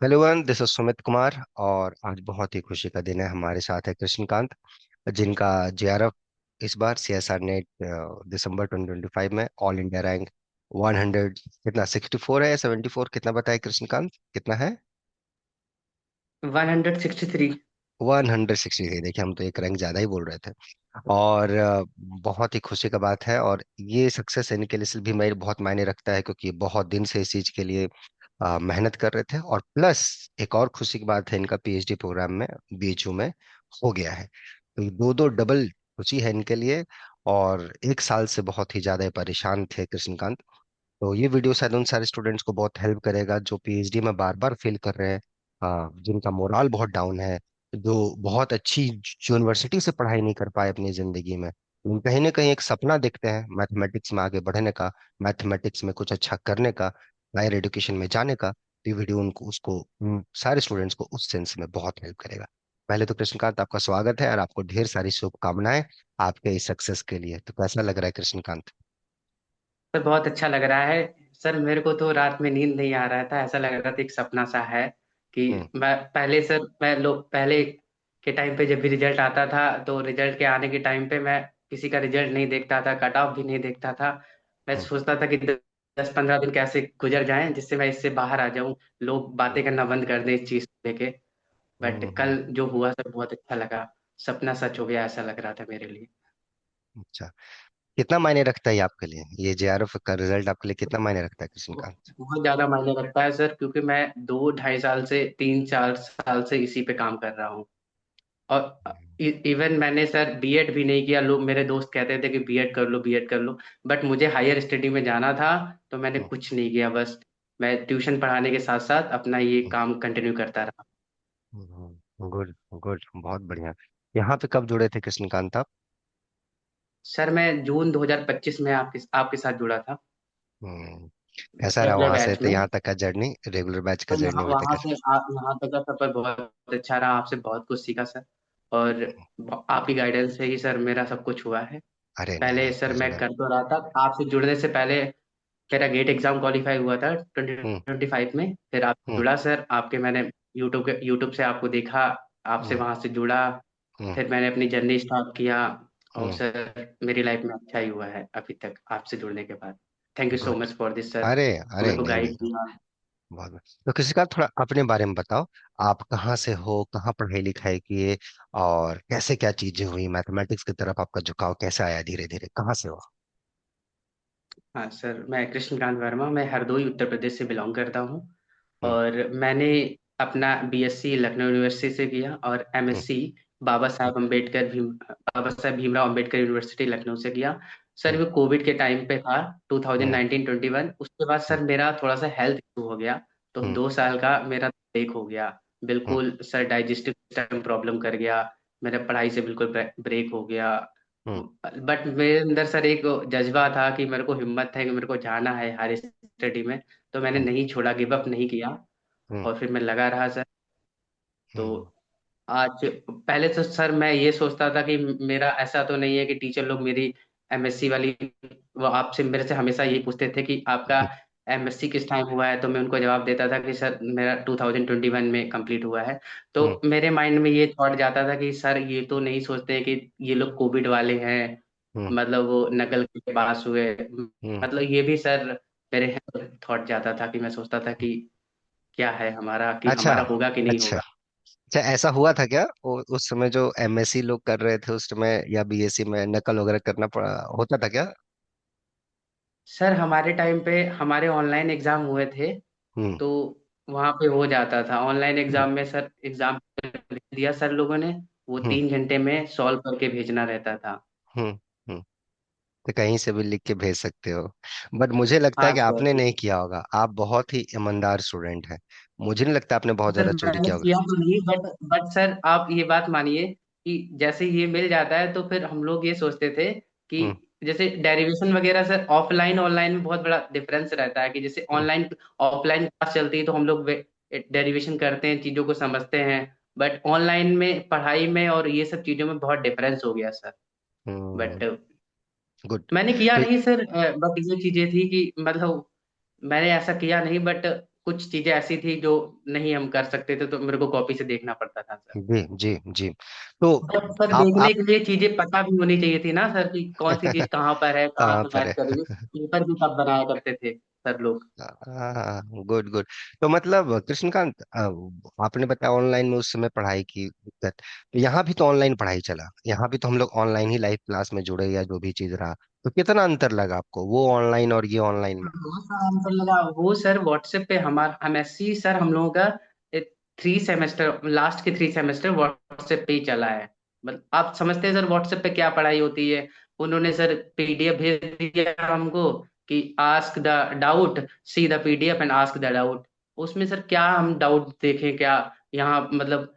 Hello one, this is Sumit Kumar. और आज बहुत ही खुशी का दिन है। हमारे साथ है कृष्णकांत, जिनका जेआरएफ इस बार सीएसआर नेट दिसंबर 2025 में ऑल इंडिया रैंक 100 कितना 64 है या 74, कितना बताए कृष्णकांत, कितना है? 163। 163। देखिए, हम तो एक रैंक ज्यादा ही बोल रहे थे। और बहुत ही खुशी का बात है। और ये सक्सेस इनके लिए सिर्फ भी मेरे बहुत मायने रखता है, क्योंकि बहुत दिन से इस चीज के लिए मेहनत कर रहे थे। और प्लस एक और खुशी की बात है, इनका पीएचडी प्रोग्राम में बीएचयू में हो गया है। तो ये दो दो डबल खुशी है इनके लिए। और एक साल से बहुत ही ज्यादा परेशान थे कृष्णकांत। तो ये वीडियो शायद उन सारे स्टूडेंट्स को बहुत हेल्प करेगा जो पीएचडी में बार बार फेल कर रहे हैं, जिनका मोराल बहुत डाउन है, जो बहुत अच्छी यूनिवर्सिटी से पढ़ाई नहीं कर पाए अपनी जिंदगी में, लेकिन कहीं ना कहीं एक सपना देखते हैं मैथमेटिक्स में आगे बढ़ने का, मैथमेटिक्स में कुछ अच्छा करने का, हायर एजुकेशन में जाने का। तो ये वीडियो उनको उसको उन सारे स्टूडेंट्स को उस सेंस में बहुत हेल्प करेगा। पहले तो कृष्णकांत, आपका स्वागत है और आपको ढेर सारी शुभकामनाएं आपके इस सक्सेस के लिए। तो कैसा लग रहा है कृष्णकांत? सर बहुत अच्छा लग रहा है। सर मेरे को तो रात में नींद नहीं आ रहा था, ऐसा लग रहा था एक सपना सा है कि हम्म। मैं पहले सर मैं लोग पहले के टाइम पे जब भी रिजल्ट आता था तो रिजल्ट के आने के टाइम पे मैं किसी का रिजल्ट नहीं देखता था, कट ऑफ भी नहीं देखता था। मैं हम्म। सोचता था कि 10-15 दिन कैसे गुजर जाएं जिससे मैं इससे बाहर आ जाऊं, लोग बातें करना बंद कर दें इस चीज को लेके। बट हम्म। कल जो हुआ सर बहुत अच्छा लगा, सपना सच हो गया ऐसा लग रहा था मेरे लिए। अच्छा, कितना मायने रखता है ये आपके लिए, ये जेआरएफ का रिजल्ट आपके लिए कितना मायने रखता है कृष्णकांत? बहुत ज्यादा मायने रखता है सर, क्योंकि मैं 2-2.5 साल से 3-4 साल से इसी पे काम कर रहा हूँ। और इवन मैंने सर बीएड भी नहीं किया। लोग मेरे दोस्त कहते थे कि बीएड कर लो, बीएड कर लो, बट मुझे हायर स्टडी में जाना था तो मैंने कुछ नहीं किया। बस मैं ट्यूशन पढ़ाने के साथ साथ अपना ये काम कंटिन्यू करता रहा। गुड गुड, बहुत बढ़िया। यहाँ पे कब जुड़े थे कृष्णकांत आप? सर मैं जून 2025 में आपके साथ जुड़ा था, हम्म, कैसा रहा रेगुलर वहां से बैच तो में। यहाँ तक का जर्नी, रेगुलर बैच का और जर्नी यहाँ में वहां तक? से आप यहाँ तक का सफर बहुत अच्छा रहा, आपसे बहुत कुछ सीखा सर। और आपकी गाइडेंस से ही सर मेरा सब कुछ हुआ है। अरे नहीं पहले नहीं, सर मैं प्लेजर है। कर तो रहा था, आपसे जुड़ने से पहले मेरा गेट एग्जाम क्वालिफाई हुआ था ट्वेंटी हम्म। ट्वेंटी फाइव में। फिर आपसे हम्म। जुड़ा सर, आपके मैंने यूट्यूब से आपको देखा, आपसे हम्म। वहां से जुड़ा। हम्म। फिर मैंने अपनी जर्नी स्टार्ट किया। और हम्म। सर मेरी लाइफ में अच्छा ही हुआ है अभी तक आपसे जुड़ने के बाद। Thank you so good. Much for this sir, अरे अरे मेरे को नहीं गाइड नहीं, किया। बहुत तो किसी का थोड़ा अपने बारे में बताओ। आप कहाँ से हो, कहाँ पढ़ाई लिखाई किए, और कैसे क्या चीजें हुई, मैथमेटिक्स की तरफ आपका झुकाव कैसे आया, धीरे धीरे कहाँ से हो? हाँ सर, मैं कृष्णकांत वर्मा, मैं हरदोई उत्तर प्रदेश से बिलोंग करता हूँ। हम्म। और मैंने अपना बीएससी लखनऊ यूनिवर्सिटी से किया और हम्म। एमएससी बाबा साहेब भीमराव अंबेडकर यूनिवर्सिटी लखनऊ से किया। सर हम्म। वो कोविड के टाइम पे था, हम्म। 2019-21। उसके बाद हम्म। सर मेरा थोड़ा सा हेल्थ इशू हो गया, तो हम्म। 2 साल का मेरा ब्रेक हो गया। हम्म। बिल्कुल सर डाइजेस्टिव सिस्टम प्रॉब्लम कर गया, मेरा पढ़ाई से बिल्कुल ब्रेक हो गया। हम्म। बट मेरे अंदर सर एक जज्बा था कि मेरे को हिम्मत है कि मेरे को जाना है हायर स्टडी में, तो मैंने हम्म। नहीं छोड़ा, गिव अप नहीं किया। हम्म। और फिर मैं लगा रहा सर। तो हम्म। आज पहले तो सर मैं ये सोचता था कि मेरा ऐसा तो नहीं है कि टीचर लोग मेरी एमएससी वाली, वो आपसे मेरे से हमेशा ये पूछते थे कि आपका एमएससी किस टाइम हुआ है, तो मैं उनको जवाब देता था कि सर मेरा 2021 में कंप्लीट हुआ है। तो हम्म। मेरे माइंड में ये थॉट जाता था कि सर ये तो नहीं सोचते कि ये लोग कोविड वाले हैं, हम्म। मतलब वो नकल के पास हुए। हम्म। मतलब ये भी सर मेरे थॉट जाता था कि मैं सोचता था कि क्या है हमारा, कि अच्छा। हमारा होगा कि नहीं अच्छा। होगा। अच्छा, ऐसा हुआ था क्या उस समय जो एमएससी लोग कर रहे थे उस समय, या बीएससी में नकल वगैरह करना पड़ा होता था क्या? सर हमारे टाइम पे हमारे ऑनलाइन एग्जाम हुए थे, हम्म। तो वहां पे हो जाता था ऑनलाइन हम्म। एग्जाम में। सर एग्जाम दिया सर लोगों ने, वो हम्म। 3 घंटे में सॉल्व करके भेजना रहता था। हम्म। हम्म। तो कहीं से भी लिख के भेज सकते हो। बट मुझे लगता है हाँ कि सर। आपने नहीं किया होगा, आप बहुत ही ईमानदार स्टूडेंट हैं। मुझे नहीं लगता आपने बहुत सर ज्यादा चोरी मैंने किया होगा। किया तो नहीं, बट सर आप ये बात मानिए कि जैसे ये मिल जाता है तो फिर हम लोग ये सोचते थे कि हम्म। जैसे डेरिवेशन वगैरह सर ऑफलाइन ऑनलाइन में बहुत बड़ा डिफरेंस रहता है, कि जैसे हम्म। ऑनलाइन ऑफलाइन क्लास चलती है तो हम लोग डेरिवेशन करते हैं, चीजों को समझते हैं। बट ऑनलाइन में पढ़ाई में और ये सब चीजों में बहुत डिफरेंस हो गया सर। But good. मैंने किया तो नहीं सर, बट ये चीजें थी कि मतलब मैंने ऐसा किया नहीं। बट कुछ चीजें ऐसी थी जो नहीं हम कर सकते थे, तो मेरे को कॉपी से देखना पड़ता था सर। जी जी जी। तो सर देखने आप के लिए चीजें पता भी होनी चाहिए थी ना सर, कि कौन सी चीज कहाँ पर है, कहाँ कहाँ पे पर मैच है? करेगी। पेपर भी तब बनाया करते थे सर लोग। हाँ, गुड गुड। तो मतलब कृष्णकांत, आपने बताया ऑनलाइन में उस समय पढ़ाई की दिक्कत, तो यहाँ भी तो ऑनलाइन पढ़ाई चला, यहाँ भी तो हम लोग ऑनलाइन ही लाइव क्लास में जुड़े या जो भी चीज रहा, तो कितना अंतर लगा आपको वो ऑनलाइन और ये ऑनलाइन में? बहुत सारा आंसर लगा वो सर। व्हाट्सएप पे हमारा एमएससी सर हम लोगों का 3 सेमेस्टर, लास्ट के 3 सेमेस्टर व्हाट्सएप पे ही चला है। मतलब आप समझते हैं सर व्हाट्सएप पे क्या पढ़ाई होती है। उन्होंने सर पीडीएफ भेज दिया हमको कि ask the doubt, see the PDF and ask the doubt. उसमें सर क्या हम डाउट देखें क्या। यहाँ मतलब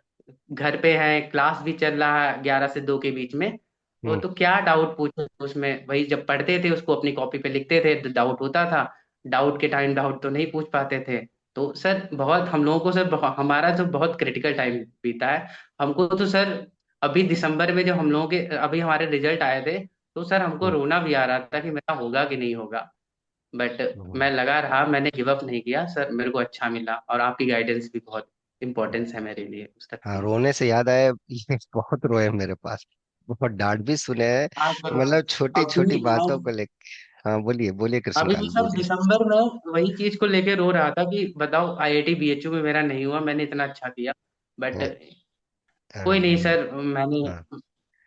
घर पे हैं, क्लास भी चल रहा है 11 से 2 के बीच में। वो हम्म तो क्या डाउट पूछे उसमें, वही जब पढ़ते थे उसको अपनी कॉपी पे लिखते थे तो डाउट होता था। डाउट के टाइम डाउट तो नहीं पूछ पाते थे। तो सर बहुत हम लोगों को सर हमारा जो बहुत क्रिटिकल टाइम बीता है। हमको तो सर अभी दिसंबर में जब हम लोगों के अभी हमारे रिजल्ट आए थे, तो सर हमको हम्म रोना भी आ रहा था कि मेरा होगा कि नहीं होगा। बट हम्म। मैं लगा रहा, मैंने गिव अप नहीं किया सर, मेरे को अच्छा मिला। और आपकी गाइडेंस भी बहुत इंपॉर्टेंस है मेरे लिए उस तक के हाँ, लिए। रोने से याद आया, ये बहुत रोए मेरे पास, बहुत डांट भी सुने हैं, हाँ सर। मतलब छोटी छोटी अभी मैं बातों को लेके। हाँ बोलिए बोलिए अभी भी कृष्णकांत सर बोलिए। दिसंबर में वही चीज को लेके रो रहा था कि बताओ आईआईटी बीएचयू में मेरा नहीं हुआ, मैंने इतना अच्छा किया। बट हाँ, कोई नहीं हाँ, सर, मैंने हाँ,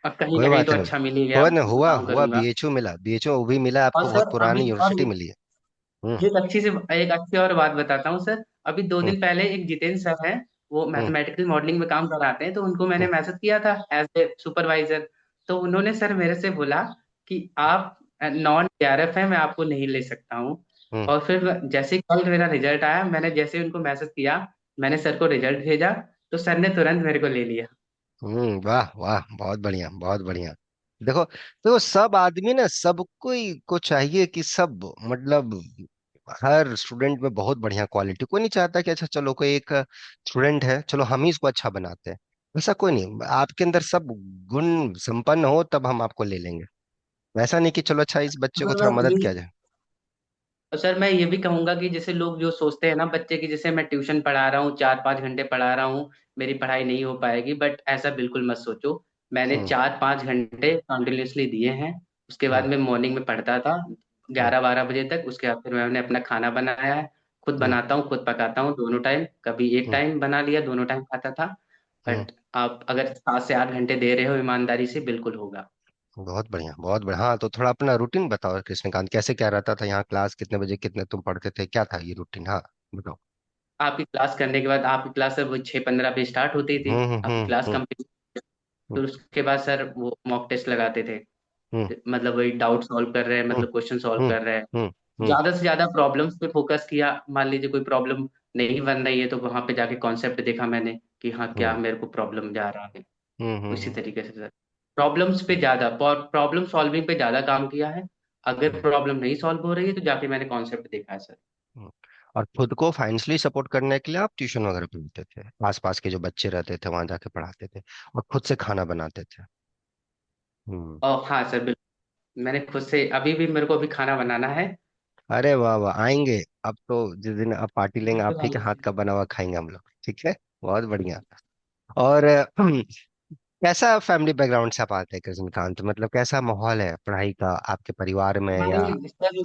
कहीं कोई कहीं बात तो नहीं। अच्छा मिल ही गया, हुआ मैं ना, तो हुआ काम हुआ, करूंगा। बीएचयू मिला, बीएचयू वो भी मिला और आपको, बहुत सर पुरानी अभी और यूनिवर्सिटी मिली है। हम्म एक अच्छी और बात बताता हूँ सर। अभी दो हम्म दिन पहले एक जितेंद्र सर हैं, वो हम्म मैथमेटिकल मॉडलिंग में काम कराते हैं, तो उनको मैंने हम्म मैसेज किया था एज ए सुपरवाइजर। तो उन्होंने सर मेरे से बोला कि आप नॉन एआरएफ है, मैं आपको नहीं ले सकता हूँ। हम्म और फिर जैसे ही कल मेरा रिजल्ट आया, मैंने जैसे ही उनको मैसेज किया, मैंने सर को रिजल्ट भेजा, तो सर ने तुरंत मेरे को ले लिया। वाह वाह, बहुत बढ़िया बहुत बढ़िया। देखो, तो सब आदमी ना, सबको ही को चाहिए कि सब, मतलब हर स्टूडेंट में बहुत बढ़िया क्वालिटी, कोई नहीं चाहता कि अच्छा चलो कोई एक स्टूडेंट है, चलो हम ही इसको अच्छा बनाते हैं। वैसा कोई नहीं, आपके अंदर सब गुण संपन्न हो तब हम आपको ले लेंगे। वैसा नहीं कि चलो अच्छा इस बच्चे को सर थोड़ा मैं मदद ये किया जाए। सर मैं ये भी कहूंगा कि जैसे लोग जो सोचते हैं ना बच्चे की, जैसे मैं ट्यूशन पढ़ा रहा हूँ 4-5 घंटे पढ़ा रहा हूँ, मेरी पढ़ाई नहीं हो पाएगी, बट ऐसा बिल्कुल मत सोचो। मैंने हम्म 4-5 घंटे कंटिन्यूसली दिए हैं। उसके बाद हम्म मैं मॉर्निंग में पढ़ता था हम्म 11-12 बजे तक। उसके बाद फिर मैंने अपना खाना बनाया है, खुद हम्म बनाता हूँ, खुद पकाता हूँ दोनों टाइम, कभी एक हम्म टाइम बना लिया, दोनों टाइम खाता था। हम्म। बट आप अगर 7 से 8 घंटे दे रहे हो ईमानदारी से, बिल्कुल होगा। बहुत बढ़िया बहुत बढ़िया। हाँ, तो थोड़ा अपना रूटीन बताओ कृष्णकांत, कैसे क्या रहता था यहाँ, क्लास कितने बजे कितने तुम पढ़ते थे, क्या था ये रूटीन? हाँ बताओ। आपकी क्लास करने के बाद, आपकी क्लास सर वो 6:15 पे स्टार्ट होती थी, आपकी क्लास हम्म कंप्लीट। फिर उसके बाद सर वो मॉक टेस्ट लगाते थे। हम्म मतलब वही डाउट सॉल्व कर रहे हैं, हम्म मतलब क्वेश्चन सॉल्व हम्म कर रहे हैं। हम्म हम्म ज्यादा से ज्यादा प्रॉब्लम्स पे फोकस किया। मान लीजिए कोई प्रॉब्लम नहीं बन रही है, तो वहां पे जाके कॉन्सेप्ट देखा मैंने कि हाँ क्या हम्म मेरे को प्रॉब्लम जा रहा है। उसी हम्म तरीके से सर प्रॉब्लम्स पे ज्यादा, प्रॉब्लम सॉल्विंग पे ज्यादा काम किया है। अगर हम्म, प्रॉब्लम नहीं सॉल्व हो रही है, तो जाके मैंने कॉन्सेप्ट देखा है सर। हम्म। और खुद को फाइनेंशियली सपोर्ट करने के लिए आप ट्यूशन वगैरह पढ़ाते थे, आसपास के जो बच्चे रहते थे वहां जाके पढ़ाते थे, और खुद से खाना बनाते थे? हम्म। और हाँ सर बिल्कुल, मैंने खुद से अभी भी मेरे को अभी खाना बनाना है। अरे वाह वाह, आएंगे। अब तो जिस दिन आप पार्टी लेंगे, आप बिल्कुल ही के आइए हाथ सर। का बना हुआ खाएंगे हम लोग, ठीक है? बहुत बढ़िया। और कैसा फैमिली बैकग्राउंड से आप आते हैं कृष्णकांत, मतलब कैसा माहौल है पढ़ाई का आपके परिवार में या? हमारी सर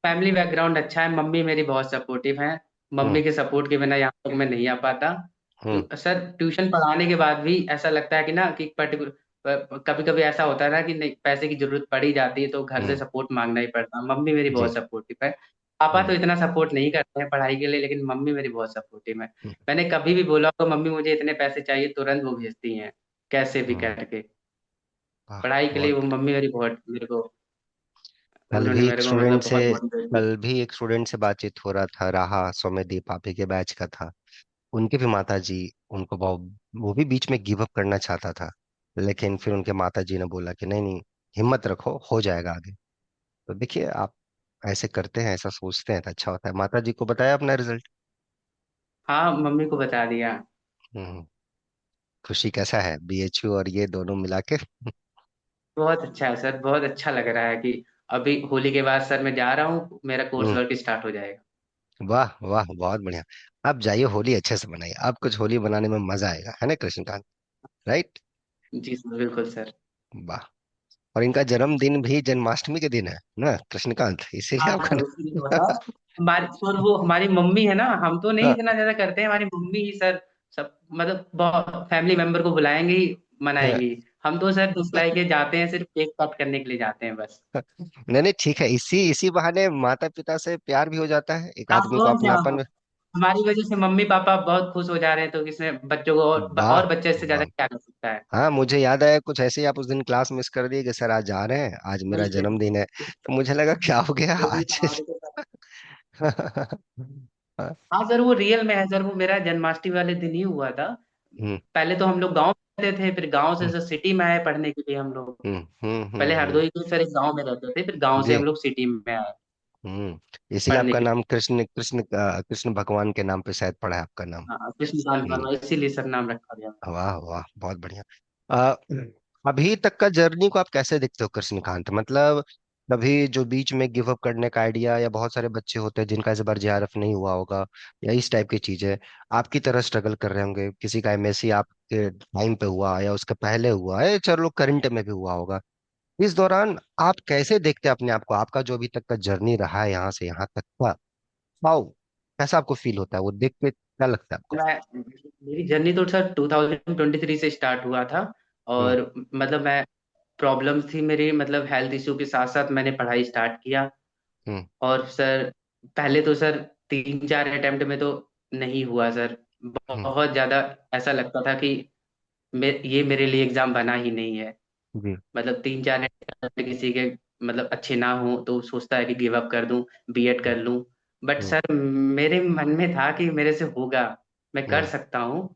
फैमिली बैकग्राउंड अच्छा है, मम्मी मेरी बहुत सपोर्टिव है। हम्म मम्मी के सपोर्ट के बिना यहाँ तक मैं नहीं आ पाता। हम्म सर ट्यूशन पढ़ाने के बाद भी ऐसा लगता है कि ना कि पर्टिकुलर कभी कभी ऐसा होता है ना कि नहीं, पैसे की जरूरत पड़ ही जाती है, तो घर से हम्म। सपोर्ट मांगना ही पड़ता है। मम्मी मेरी जी। बहुत सपोर्टिव है। पापा हम्म तो इतना सपोर्ट नहीं करते हैं पढ़ाई के लिए, लेकिन मम्मी मेरी बहुत सपोर्टिव है। हम्म मैंने कभी भी बोला तो मम्मी मुझे इतने पैसे चाहिए, तुरंत वो भेजती हैं कैसे भी हम्म। करके। वाह, पढ़ाई के लिए वो बहुत। मम्मी मेरी बहुत मेरे को, कल उन्होंने भी एक मेरे को स्टूडेंट मतलब से बहुत मोटिवेट किया। कल भी एक स्टूडेंट से बातचीत हो रहा था, राहा सौम्यदीप आप ही के बैच का था। उनके भी माता जी, उनको वो भी बीच में गिव अप करना चाहता था, लेकिन फिर उनके माता जी ने बोला कि नहीं नहीं, हिम्मत रखो, हो जाएगा आगे। तो देखिए, आप ऐसे करते हैं, ऐसा सोचते हैं तो अच्छा होता है। माता जी को बताया अपना रिजल्ट? हाँ मम्मी को बता दिया। हम्म। खुशी कैसा है बीएचयू और ये दोनों मिला के? बहुत अच्छा है सर, बहुत अच्छा लग रहा है कि अभी होली के बाद सर मैं जा रहा हूँ, मेरा कोर्स हम्म। वर्क स्टार्ट हो जाएगा। वाह वाह, बहुत बढ़िया। अब जाइए होली अच्छे से मनाइए, अब कुछ होली बनाने में मजा आएगा, है ना कृष्णकांत? राइट। जी सर, बिल्कुल सर। वाह। और इनका जन्मदिन भी जन्माष्टमी के दिन है ना कृष्णकांत, इसीलिए हाँ आपका सर, उसी दिन होता है। हमारी सर, वो हमारी मम्मी है ना, हम तो नहीं हाँ इतना ज्यादा करते हैं, हमारी मम्मी ही सर सब मतलब बहुत फैमिली मेंबर को बुलाएंगे ही, हाँ। मनाएंगी। हम तो सर फुसलाए के जाते हैं, सिर्फ केक कट करने के लिए जाते हैं बस। नहीं नहीं, ठीक है, इसी इसी बहाने माता पिता से प्यार भी हो जाता है, एक हाँ, आदमी को और क्या। अपनापन। हमारी वजह से मम्मी पापा बहुत खुश हो जा रहे हैं, तो इसमें बच्चों को वाह और बच्चे इससे ज्यादा वाह। क्या कर सकता है। हाँ, मुझे याद आया कुछ ऐसे ही, आप उस दिन क्लास मिस कर दिए कि सर आज जा रहे हैं, आज मेरा वही से जन्मदिन है। तो मुझे लगा क्या हो गया वो भी आज। हमारे के साथ। हाँ सर, वो रियल में है सर, वो मेरा जन्माष्टमी वाले दिन ही हुआ था। हम्म पहले तो हम लोग गांव में रहते थे, फिर गांव से हम्म सर सिटी में आए पढ़ने के लिए हम लोग। पहले हम्म। हरदोई के सर एक गांव में रहते थे, फिर गांव से जी। हम लोग सिटी में आए इसीलिए पढ़ने आपका के लिए। नाम कृष्ण कृष्ण कृष्ण भगवान के नाम पे शायद पड़ा है आपका नाम। हाँ, कृष्णकांत हम्म। वर्मा, इसीलिए सर नाम रखा गया। वाह वाह, बहुत बढ़िया। अ, अभी तक का जर्नी को आप कैसे देखते हो कृष्णकांत? मतलब कभी जो बीच में गिव अप करने का आइडिया, या बहुत सारे बच्चे होते हैं जिनका इस बार जेआरएफ नहीं हुआ होगा, या इस टाइप की चीजें आपकी तरह स्ट्रगल कर रहे होंगे, किसी का एमएससी आपके टाइम पे हुआ या उसके पहले हुआ है, चलो करंट में भी हुआ होगा, इस दौरान आप कैसे देखते हैं अपने आप को? आपका जो अभी तक का जर्नी रहा है यहाँ से यहाँ तक का, हाउ, कैसा आपको फील होता है वो देख के, क्या लगता है आपको? मैं मेरी जर्नी तो सर 2023 से स्टार्ट हुआ था। हम्म और मतलब मैं प्रॉब्लम्स थी मेरी, मतलब हेल्थ इशू के साथ साथ मैंने पढ़ाई स्टार्ट किया। हम्म और सर पहले तो सर 3-4 अटेम्प्ट में तो नहीं हुआ सर। हम्म। बहुत ज्यादा ऐसा लगता था कि ये मेरे लिए एग्जाम बना ही नहीं है। जी। मतलब 3-4 अटेम्प्ट किसी के मतलब अच्छे ना हो तो सोचता है कि गिव अप कर दूं, बीएड कर लूं। बट हम्म सर मेरे मन में था कि मेरे से होगा, मैं कर हम्म सकता हूँ।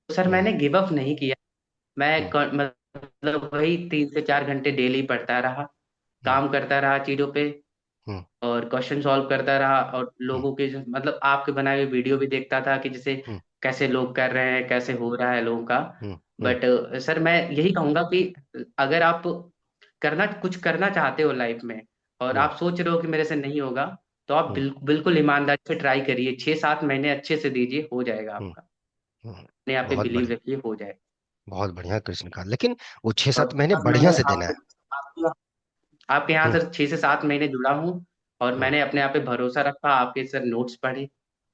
तो सर हम्म मैंने गिव अप नहीं किया। मैं हम्म मतलब वही 3 से 4 घंटे डेली पढ़ता रहा, हम्म काम करता रहा चीजों पे, हम्म और क्वेश्चन सॉल्व करता रहा, और हम्म लोगों के मतलब आपके बनाए हुए वीडियो भी देखता था कि जैसे हम्म कैसे लोग कर रहे हैं, कैसे हो रहा है लोगों का। हम्म हम्म बट सर मैं यही कहूंगा कि अगर आप कुछ करना चाहते हो लाइफ में, और हम्म आप सोच रहे हो कि मेरे से नहीं होगा, तो आप हम्म बिल्कुल ईमानदारी से ट्राई करिए, 6-7 महीने अच्छे से दीजिए, हो जाएगा हम्म आपका। हम्म। अपने आप पे बहुत बिलीव बढ़िया, रखिए, हो जाएगा। बहुत बढ़िया कृष्णकांत, लेकिन वो छह और सात महीने सर बढ़िया मैंने से देना है। आपके यहाँ हम्म सर 6 से 7 महीने जुड़ा हूँ, और हम्म मैंने अपने आप पे भरोसा रखा, आपके सर नोट्स पढ़े,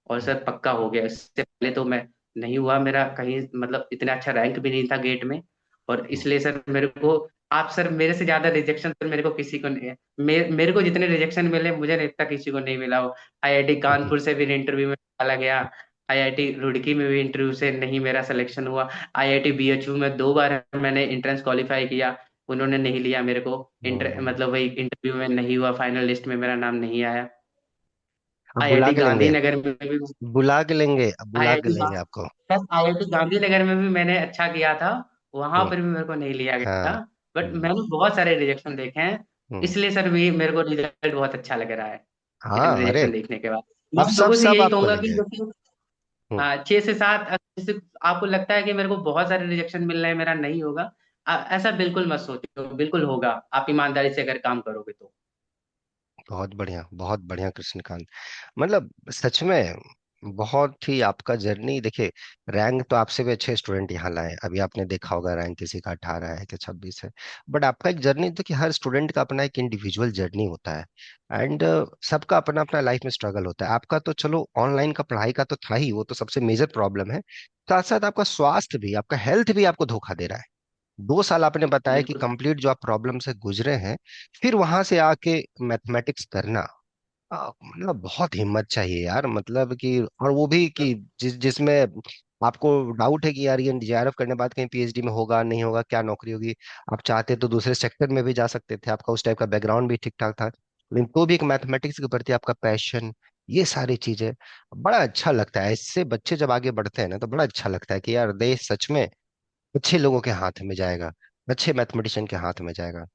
और हम्म सर पक्का हो गया। इससे पहले तो मैं नहीं हुआ, मेरा कहीं मतलब इतना अच्छा रैंक भी नहीं था गेट में। और हम्म इसलिए सर मेरे को, आप सर मेरे से ज्यादा रिजेक्शन सर मेरे को किसी को नहीं है। मेरे को जितने रिजेक्शन मिले, मुझे नहीं लगता किसी को नहीं मिला हो। आईआईटी हम्म कानपुर से भी इंटरव्यू में डाला गया, आईआईटी रुड़की में भी इंटरव्यू से नहीं मेरा सिलेक्शन हुआ, आईआईटी बीएचयू में 2 बार मैंने एंट्रेंस क्वालिफाई किया, उन्होंने नहीं लिया मेरे को। हम्म। मतलब वही इंटरव्यू में नहीं हुआ, फाइनल लिस्ट में मेरा नाम नहीं आया। अब बुला आईआईटी के लेंगे, गांधीनगर में भी बुला के लेंगे, अब बुला के आईआईटी लेंगे आपको। बस आईआईटी गांधीनगर में भी मैंने अच्छा किया था, वहां हम्म पर भी मेरे को नहीं लिया गया था। हाँ। बट हम्म मैंने बहुत सारे रिजेक्शन देखे हैं, हम्म। इसलिए सर भी मेरे को रिजल्ट बहुत अच्छा लग रहा है। इतने हाँ अरे, रिजेक्शन देखने के बाद मैं अब सब लोगों से सब यही आपको कहूंगा कि लेंगे। जैसे हम्म 6 से 7, जैसे आपको लगता है कि मेरे को बहुत सारे रिजेक्शन मिल रहे हैं, मेरा नहीं होगा, ऐसा बिल्कुल मत सोचो, बिल्कुल होगा, आप ईमानदारी से अगर काम करोगे तो। बहुत बढ़िया, बहुत बढ़िया कृष्णकांत। मतलब सच में बहुत ही आपका जर्नी, देखिए रैंक तो आपसे भी अच्छे स्टूडेंट यहाँ लाए, अभी आपने देखा होगा रैंक किसी का 18 है कि 26 है, बट आपका एक जर्नी तो कि हर स्टूडेंट का अपना एक इंडिविजुअल जर्नी होता है, एंड सबका अपना अपना लाइफ में स्ट्रगल होता है। आपका तो चलो ऑनलाइन का पढ़ाई का तो था ही, वो तो सबसे मेजर प्रॉब्लम है, साथ साथ आपका स्वास्थ्य भी, आपका हेल्थ भी आपको धोखा दे रहा है। 2 साल आपने बताया कि बिल्कुल कंप्लीट जो आप प्रॉब्लम से गुजरे हैं, फिर वहां से आके मैथमेटिक्स करना, मतलब बहुत हिम्मत चाहिए यार, मतलब कि, और वो भी कि जिसमें आपको डाउट है कि यार ये जेआरएफ करने बाद कहीं पीएचडी में होगा नहीं होगा, क्या नौकरी होगी, आप चाहते तो दूसरे सेक्टर में भी जा सकते थे, आपका उस टाइप का बैकग्राउंड भी ठीक ठाक था, लेकिन तो भी एक मैथमेटिक्स के प्रति आपका पैशन, ये सारी चीजें, बड़ा अच्छा लगता है। इससे बच्चे जब आगे बढ़ते हैं ना, तो बड़ा अच्छा लगता है कि यार देश सच में अच्छे लोगों के हाथ में जाएगा, अच्छे मैथमेटिशियन के हाथ में जाएगा।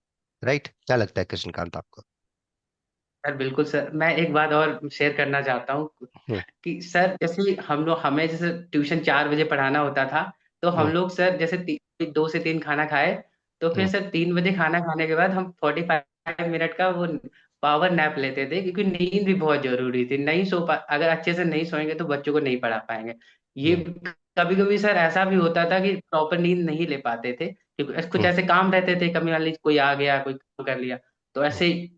राइट, क्या लगता है कृष्णकांत आपको? सर, बिल्कुल सर, मैं एक बात और शेयर करना चाहता हूँ हम्म कि सर जैसे हमें जैसे ट्यूशन 4 बजे पढ़ाना होता था, तो हम हम्म लोग सर जैसे 2 से 3 खाना खाए, तो फिर हम्म सर 3 बजे खाना खाने के बाद हम 45 मिनट का वो पावर नैप लेते थे, क्योंकि नींद भी बहुत जरूरी थी। नहीं सो पा अगर अच्छे से नहीं सोएंगे तो बच्चों को नहीं पढ़ा पाएंगे। ये हम्म। कभी कभी सर ऐसा भी होता था कि प्रॉपर नींद नहीं ले पाते थे, क्योंकि कुछ हम्म। ऐसे काम रहते थे, कभी मान लीजिए कोई आ गया, कोई काम कर लिया, तो हम्म।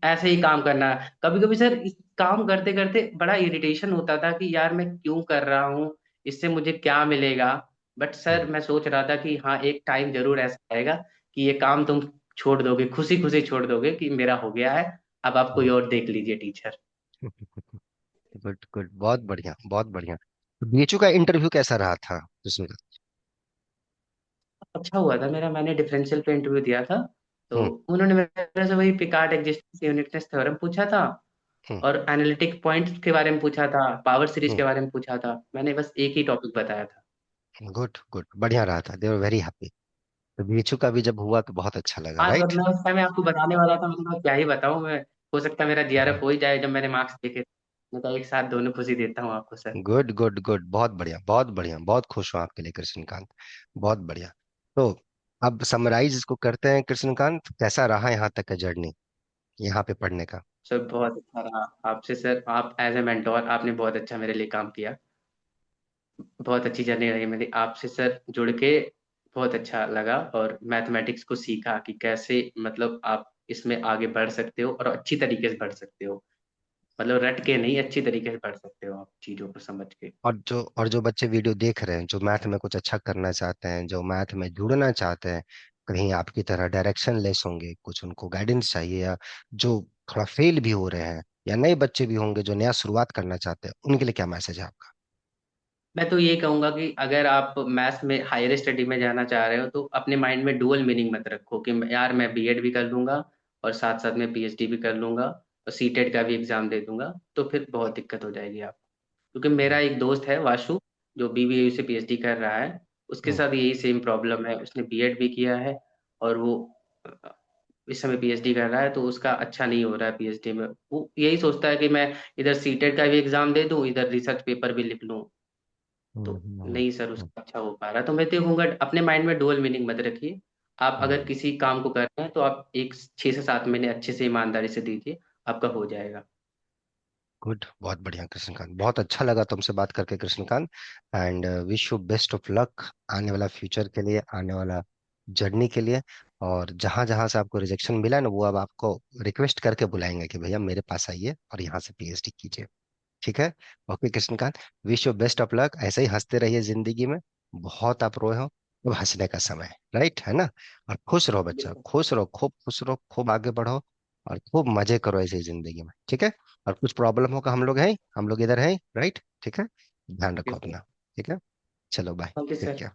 ऐसे ही काम करना। कभी कभी सर इस काम करते करते बड़ा इरिटेशन होता था कि यार मैं क्यों कर रहा हूँ, इससे मुझे क्या मिलेगा। बट सर हम्म। मैं सोच रहा था कि हाँ, एक टाइम जरूर ऐसा आएगा कि ये काम तुम छोड़ दोगे, खुशी खुशी छोड़ दोगे कि मेरा हो गया है, अब आप कोई हम्म। और देख लीजिए टीचर। गुड गुड, बहुत बढ़िया बहुत बढ़िया। बीएचयू का इंटरव्यू कैसा रहा था उसमें? अच्छा हुआ था मेरा, मैंने डिफरेंशियल पे इंटरव्यू दिया था। तो हम्म। उन्होंने मेरे से वही पिकार्ड एक्जिस्टेंस यूनिटनेस थ्योरम पूछा था, हम्म। और एनालिटिक पॉइंट्स के बारे में पूछा था, पावर सीरीज हम्म। के बारे में पूछा था। मैंने बस एक ही टॉपिक बताया था। गुड गुड, बढ़िया रहा था, दे वर वेरी हैप्पी। तो बीएचयू का भी जब हुआ तो बहुत अच्छा लगा, हाँ सर, राइट? मैं उस टाइम आपको बताने वाला था, मैंने कहा क्या ही बताऊं मैं, हो सकता है मेरा जीआरएफ हो ही जाए जब मैंने मार्क्स देखे। मैं कहा एक साथ दोनों खुशी देता हूँ आपको सर। गुड गुड गुड, बहुत बढ़िया बहुत बढ़िया, बहुत खुश हूँ आपके लिए कृष्णकांत। बहुत बढ़िया। तो अब समराइज इसको करते हैं कृष्णकांत, कैसा रहा यहाँ तक का जर्नी, यहाँ पे पढ़ने का? सर बहुत अच्छा रहा आपसे सर, आप एज ए मेंटोर आपने बहुत अच्छा मेरे लिए काम किया। बहुत अच्छी जर्नी रही मेरी आपसे सर जुड़ के, बहुत अच्छा लगा। और मैथमेटिक्स को सीखा कि कैसे मतलब आप इसमें आगे बढ़ सकते हो और अच्छी तरीके से बढ़ सकते हो, मतलब रट के नहीं, अच्छी तरीके से बढ़ सकते हो आप चीजों को समझ के। और जो बच्चे वीडियो देख रहे हैं, जो मैथ में कुछ अच्छा करना चाहते हैं, जो मैथ में जुड़ना चाहते हैं, कहीं आपकी तरह डायरेक्शन लेस होंगे, कुछ उनको गाइडेंस चाहिए, या जो थोड़ा फेल भी हो रहे हैं, या नए बच्चे भी होंगे जो नया शुरुआत करना चाहते हैं, उनके लिए क्या मैसेज है आपका? मैं तो ये कहूंगा कि अगर आप मैथ्स में हायर स्टडी में जाना चाह रहे हो तो अपने माइंड में डुअल मीनिंग मत रखो कि यार मैं बीएड भी कर लूंगा और साथ साथ में पीएचडी भी कर लूंगा और सीटेट का भी एग्जाम दे दूंगा, तो फिर बहुत दिक्कत हो जाएगी आप। क्योंकि मेरा एक दोस्त है वाशु, जो बीबीए से पीएचडी कर रहा है, उसके हम्म। साथ यही सेम प्रॉब्लम है। उसने बीएड भी किया है और वो अ, इस समय पीएचडी कर रहा है, तो उसका अच्छा नहीं हो रहा है पीएचडी में। वो यही सोचता है कि मैं इधर सीटेट का भी एग्जाम दे दूं, इधर रिसर्च पेपर भी लिख लूं। तो हम्म। नहीं सर हम्म। उसका अच्छा हो पा रहा, तो मैं तो कहूँगा अपने माइंड में डुअल मीनिंग मत रखिए। आप अगर हम्म। किसी काम को कर रहे हैं तो आप एक 6 से 7 महीने अच्छे से ईमानदारी से दीजिए, आपका हो जाएगा। गुड, बहुत बढ़िया कृष्णकांत, बहुत अच्छा लगा तुमसे बात करके Krishnakant. And wish you best of luck आने वाला फ्यूचर के लिए, आने वाला जर्नी के लिए। और जहां जहां से आपको रिजेक्शन मिला ना, वो अब आपको रिक्वेस्ट करके बुलाएंगे कि भैया मेरे पास आइए और यहाँ से पीएचडी कीजिए। ठीक है? Okay Krishnakant, wish you best of luck, ऐसे ही हंसते रहिए जिंदगी में। बहुत आप रोए हो, अब हंसने का समय है, राइट है ना? और खुश रहो बच्चा, बिल्कुल। खुश रहो, खूब खुश रहो, खूब आगे बढ़ो, और खूब मजे करो ऐसे ही जिंदगी में, ठीक है? और कुछ प्रॉब्लम होगा, हम लोग हैं, हम लोग इधर हैं, राइट? ठीक है? ध्यान रखो ओके सर। अपना। ठीक है? चलो bye. Okay take sir. Care.